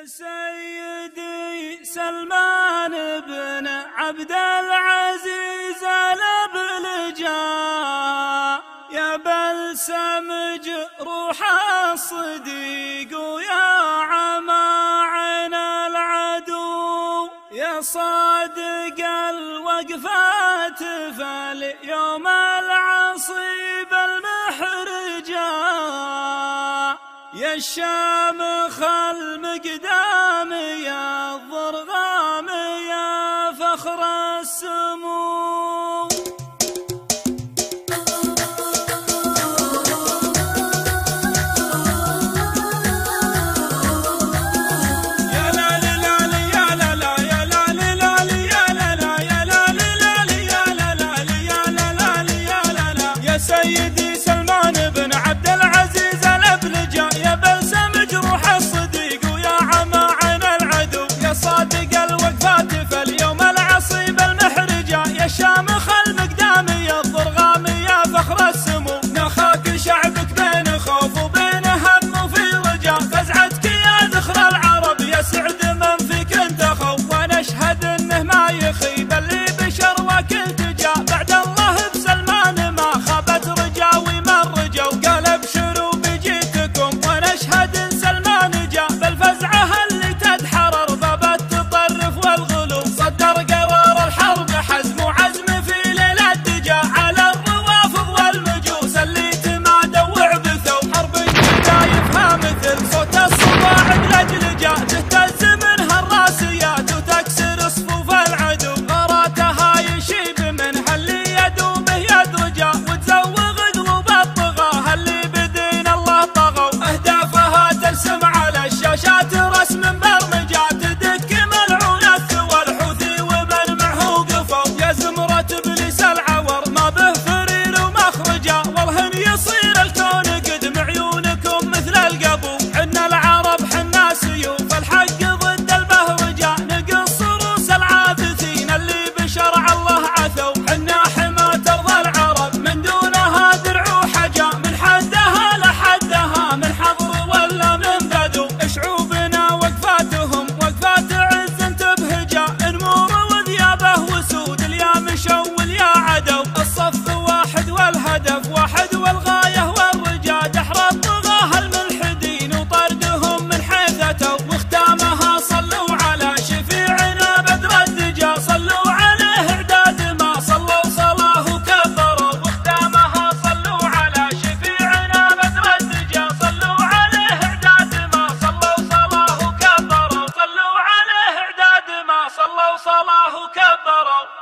يا سيدي سلمان بن عبد العزيز الأبلجا، يا بلسم جروح الصديق ويا عماعن العدو، يا صادق الوقفات فاليوم العصيب المحرجا، يا الشامخ المقدام يا الضرغام يا فخر السمو. يا لا لا لا يا لا لا يا لا لا يا لا لا يا لا لا يا لا لا يا لا لا يا لا لا. يا سيدي سلمان بن عبد العزيز الأبلجا، يا بلسم جروح الصديق ويا عماعن العدو، يا صادق الوقفات فاليوم العصيب المحرجا، يا شامخ المقدام يا الضرغام يا فخر السمو. نخاك شعبك بين خوف وبين هم وفي رجا، فزعتك يا ذخر العرب يا سعد من فيك انت خو، ونشهد انه ما يخيب اللي بشر وكل تجا، بعد الله بسلمان ما خابت رجاوي من رجوا، قال ابشروا بجيتكم ونشهد ان سلمان جا، بالفزعه اللي تدحرر باب التطرف والغلو، صدر قرار الحرب حزم وعزم في ليله الدجا، على الروافض والمجوس اللي تمادوا وعبثوا، حرب شدايفها مثل صوت الصباع بلجلجه، تهتز منها الراسيات وتكسر صفوف العدو، غاراتها يشيب منها اللي يدو به يدرجا، وتزوغ قلوب الطغاه اللي بدين الله طغوا، اهدافها ترسم على الشاشات رسم برمجه، تدك ملعون الثوى الحوثي ومن معه وقفوا، يا زمرة ابليس العور ما به فرير ومخرجه، والهن يصير الكون قدم عيونكم مثل القبو، حنا العرب حنا سيوف الحق ضد البهرجه، نقص رؤوس العابثين اللي بشرع الله عثوا، حنا حماة ارض العرب من دونها درع وحجا، من حدها لحدها من حضر ولا من بدو، شعوبنا وقفاتهم وقفات عز تبهجا، نمور وذيابه وسود اليا مشوا واليا عدو، الصف واحد والهدف واحد والغايه والرجا، دحر الطغاه الملحدين وطردهم من حيث اتوا، وختامها صلوا على شفيعنا بدر الدجا، صلوا عليه اعداد ما صلوا صلاه وكبروا، وختامها صلوا على شفيعنا بدر الدجا، صلوا عليه اعداد ما صلوا صلاه وكبروا، صلوا عليه اعداد ما صلوا صلاه وكبروا.